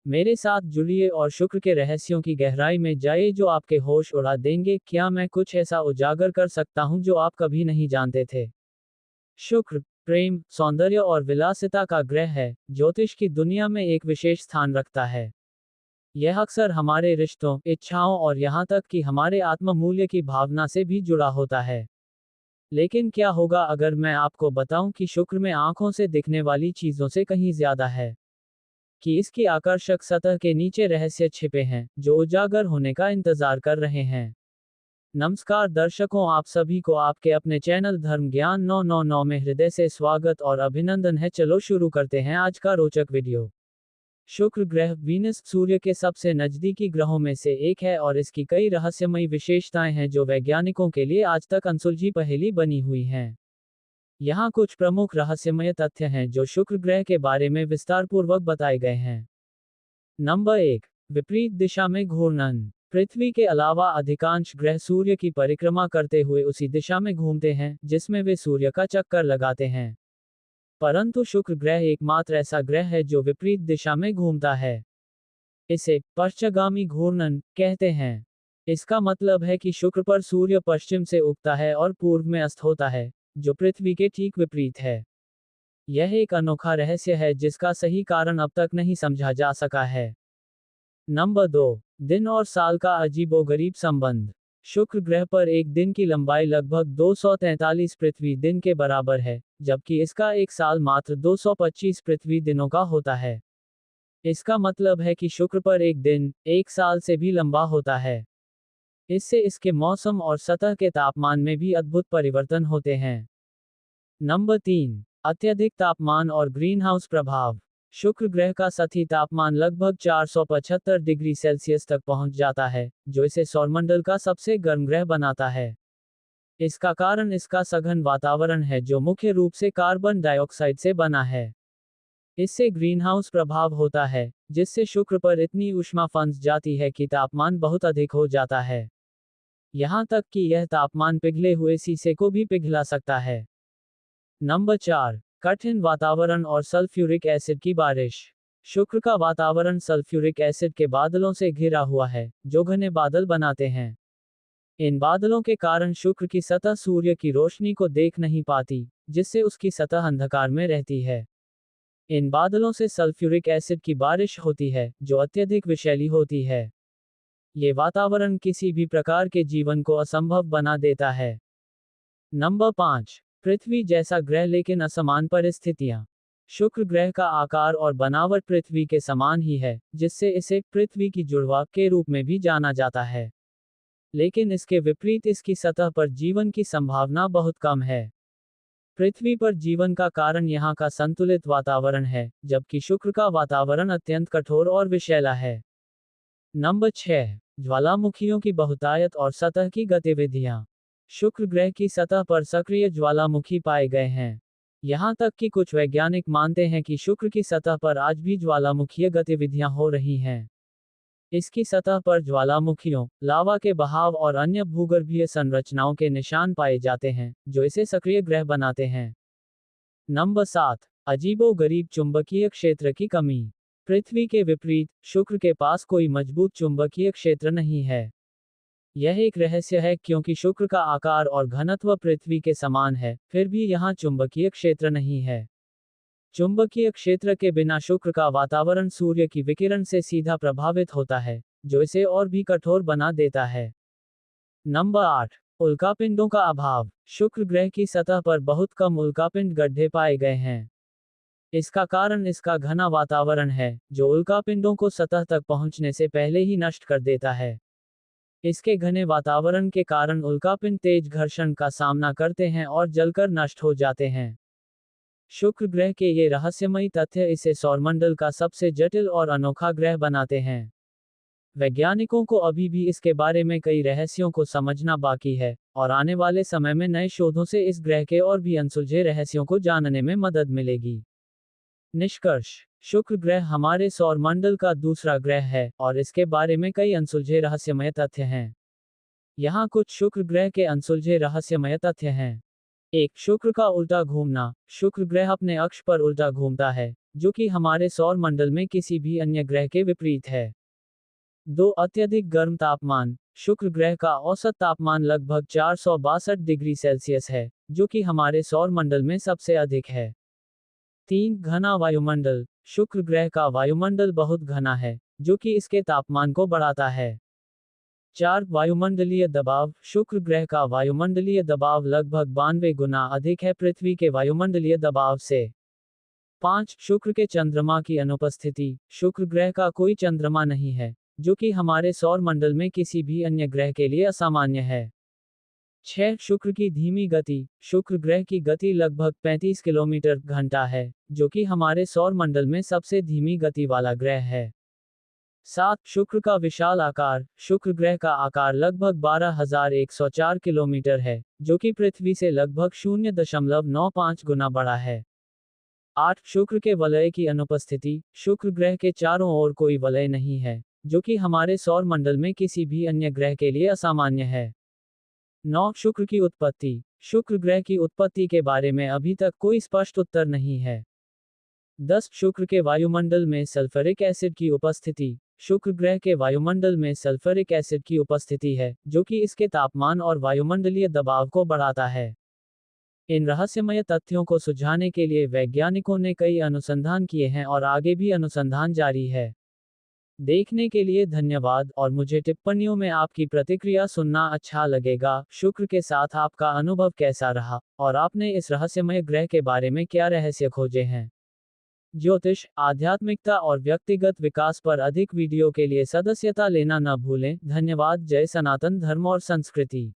मेरे साथ जुड़िए और शुक्र के रहस्यों की गहराई में जाइए जो आपके होश उड़ा देंगे। क्या मैं कुछ ऐसा उजागर कर सकता हूं जो आप कभी नहीं जानते थे? शुक्र प्रेम, सौंदर्य और विलासिता का ग्रह है, ज्योतिष की दुनिया में एक विशेष स्थान रखता है। यह अक्सर हमारे रिश्तों, इच्छाओं और यहाँ तक कि हमारे आत्म मूल्य की भावना से भी जुड़ा होता है। लेकिन क्या होगा अगर मैं आपको बताऊं कि शुक्र में आंखों से दिखने वाली चीजों से कहीं ज्यादा है? कि इसकी आकर्षक सतह के नीचे रहस्य छिपे हैं, जो उजागर होने का इंतजार कर रहे हैं। नमस्कार दर्शकों, आप सभी को आपके अपने चैनल धर्म ज्ञान 999 में हृदय से स्वागत और अभिनंदन है। चलो शुरू करते हैं आज का रोचक वीडियो। शुक्र ग्रह वीनस सूर्य के सबसे नजदीकी ग्रहों में से एक है और इसकी कई रहस्यमयी विशेषताएं हैं जो वैज्ञानिकों के लिए आज तक अनसुलझी पहेली बनी हुई हैं। यहाँ कुछ प्रमुख रहस्यमय तथ्य हैं जो शुक्र ग्रह के बारे में विस्तारपूर्वक बताए गए हैं। नंबर 1, विपरीत दिशा में घूर्णन। पृथ्वी के अलावा अधिकांश ग्रह सूर्य की परिक्रमा करते हुए उसी दिशा में घूमते हैं जिसमें वे सूर्य का चक्कर लगाते हैं। परंतु शुक्र ग्रह एकमात्र ऐसा ग्रह है जो विपरीत दिशा में घूमता है। इसे पश्चगामी घूर्णन कहते हैं। इसका मतलब है कि शुक्र पर सूर्य पश्चिम से उगता है और पूर्व में अस्त होता है, जो पृथ्वी के ठीक विपरीत है। यह एक अनोखा रहस्य है जिसका सही कारण अब तक नहीं समझा जा सका है। नंबर 2, दिन और साल का अजीबोगरीब संबंध। शुक्र ग्रह पर एक दिन की लंबाई लगभग 243 पृथ्वी दिन के बराबर है, जबकि इसका एक साल मात्र 225 पृथ्वी दिनों का होता है। इसका मतलब है कि शुक्र पर एक दिन, एक साल से भी लंबा होता है। इससे इसके मौसम और सतह के तापमान में भी अद्भुत परिवर्तन होते हैं। नंबर 3, अत्यधिक तापमान और ग्रीनहाउस प्रभाव। शुक्र ग्रह का सतही तापमान लगभग 475 डिग्री सेल्सियस तक पहुंच जाता है, जो इसे सौरमंडल का सबसे गर्म ग्रह बनाता है। इसका कारण इसका सघन वातावरण है जो मुख्य रूप से कार्बन डाइऑक्साइड से बना है। इससे ग्रीनहाउस प्रभाव होता है, जिससे शुक्र पर इतनी ऊष्मा फंस जाती है कि तापमान बहुत अधिक हो जाता है। यहाँ तक कि यह तापमान पिघले हुए शीशे को भी पिघला सकता है। नंबर 4, कठिन वातावरण और सल्फ्यूरिक एसिड की बारिश। शुक्र का वातावरण सल्फ्यूरिक एसिड के बादलों से घिरा हुआ है, जो घने बादल बनाते हैं। इन बादलों के कारण शुक्र की सतह सूर्य की रोशनी को देख नहीं पाती, जिससे उसकी सतह अंधकार में रहती है। इन बादलों से सल्फ्यूरिक एसिड की बारिश होती है, जो अत्यधिक विषैली होती है। ये वातावरण किसी भी प्रकार के जीवन को असंभव बना देता है। नंबर 5, पृथ्वी जैसा ग्रह लेकिन असमान परिस्थितियां। शुक्र ग्रह का आकार और बनावट पृथ्वी के समान ही है, जिससे इसे पृथ्वी की जुड़वा के रूप में भी जाना जाता है। लेकिन इसके विपरीत इसकी सतह पर जीवन की संभावना बहुत कम है। पृथ्वी पर जीवन का कारण यहाँ का संतुलित वातावरण है, जबकि शुक्र का वातावरण अत्यंत कठोर और विषैला है। नंबर 6, ज्वालामुखियों की बहुतायत और सतह की गतिविधियां। शुक्र ग्रह की सतह पर सक्रिय ज्वालामुखी पाए गए हैं। यहाँ तक कि कुछ वैज्ञानिक मानते हैं कि शुक्र की सतह पर आज भी ज्वालामुखीय गतिविधियां हो रही हैं। इसकी सतह पर ज्वालामुखियों, लावा के बहाव और अन्य भूगर्भीय संरचनाओं के निशान पाए जाते हैं, जो इसे सक्रिय ग्रह बनाते हैं। नंबर 7, अजीबोगरीब चुंबकीय क्षेत्र की कमी। पृथ्वी के विपरीत, शुक्र के पास कोई मजबूत चुंबकीय क्षेत्र नहीं है। यह एक रहस्य है क्योंकि शुक्र का आकार और घनत्व पृथ्वी के समान है, फिर भी यहाँ चुंबकीय क्षेत्र नहीं है। चुंबकीय क्षेत्र के बिना शुक्र का वातावरण सूर्य की विकिरण से सीधा प्रभावित होता है, जो इसे और भी कठोर बना देता है। नंबर 8, उल्कापिंडों का अभाव। शुक्र ग्रह की सतह पर बहुत कम उल्कापिंड गड्ढे पाए गए हैं। इसका कारण इसका घना वातावरण है, जो उल्कापिंडों को सतह तक पहुंचने से पहले ही नष्ट कर देता है। इसके घने वातावरण के कारण उल्कापिंड तेज घर्षण का सामना करते हैं और जलकर नष्ट हो जाते हैं। शुक्र ग्रह के ये रहस्यमयी तथ्य इसे सौरमंडल का सबसे जटिल और अनोखा ग्रह बनाते हैं। वैज्ञानिकों को अभी भी इसके बारे में कई रहस्यों को समझना बाकी है, और आने वाले समय में नए शोधों से इस ग्रह के और भी अनसुलझे रहस्यों को जानने में मदद मिलेगी। निष्कर्ष, शुक्र ग्रह हमारे सौरमंडल का दूसरा ग्रह है और इसके बारे में कई अनसुलझे रहस्यमय तथ्य हैं। यहाँ कुछ शुक्र ग्रह के अनसुलझे रहस्यमय तथ्य हैं। 1, शुक्र का उल्टा घूमना। शुक्र ग्रह अपने अक्ष पर उल्टा घूमता है, जो कि हमारे सौर मंडल में किसी भी अन्य ग्रह के विपरीत है। 2. अत्यधिक गर्म तापमान। शुक्र ग्रह का औसत तापमान लगभग 462 डिग्री सेल्सियस है, जो कि हमारे सौर मंडल में सबसे अधिक है। 3. घना वायुमंडल। शुक्र ग्रह का वायुमंडल बहुत घना है, जो कि इसके तापमान को बढ़ाता है। 4. वायुमंडलीय दबाव। शुक्र ग्रह का वायुमंडलीय दबाव लगभग 92 गुना अधिक है पृथ्वी के वायुमंडलीय दबाव से। 5. शुक्र के चंद्रमा की अनुपस्थिति। शुक्र ग्रह का कोई चंद्रमा नहीं है, जो कि हमारे सौर मंडल में किसी भी अन्य ग्रह के लिए असामान्य है। 6. शुक्र की धीमी गति। शुक्र ग्रह की गति लगभग 35 किलोमीटर घंटा है, जो कि हमारे सौर मंडल में सबसे धीमी गति वाला ग्रह है। 7. शुक्र का विशाल आकार। शुक्र ग्रह का आकार लगभग 12,104 किलोमीटर है, जो कि पृथ्वी से लगभग 0.95 गुना बड़ा है। 8. शुक्र के वलय की अनुपस्थिति। शुक्र ग्रह के चारों ओर कोई वलय नहीं है, जो कि हमारे सौर मंडल में किसी भी अन्य ग्रह के लिए असामान्य है। 9. शुक्र की उत्पत्ति। शुक्र ग्रह की उत्पत्ति के बारे में अभी तक कोई स्पष्ट उत्तर नहीं है। 10. शुक्र के वायुमंडल में सल्फ्यूरिक एसिड की उपस्थिति। शुक्र ग्रह के वायुमंडल में सल्फ्यूरिक एसिड की उपस्थिति है, जो कि इसके तापमान और वायुमंडलीय दबाव को बढ़ाता है। इन रहस्यमय तथ्यों को सुलझाने के लिए वैज्ञानिकों ने कई अनुसंधान किए हैं और आगे भी अनुसंधान जारी है। देखने के लिए धन्यवाद और मुझे टिप्पणियों में आपकी प्रतिक्रिया सुनना अच्छा लगेगा। शुक्र के साथ आपका अनुभव कैसा रहा और आपने इस रहस्यमय ग्रह के बारे में क्या रहस्य खोजे हैं? ज्योतिष, आध्यात्मिकता और व्यक्तिगत विकास पर अधिक वीडियो के लिए सदस्यता लेना न भूलें। धन्यवाद। जय सनातन धर्म और संस्कृति।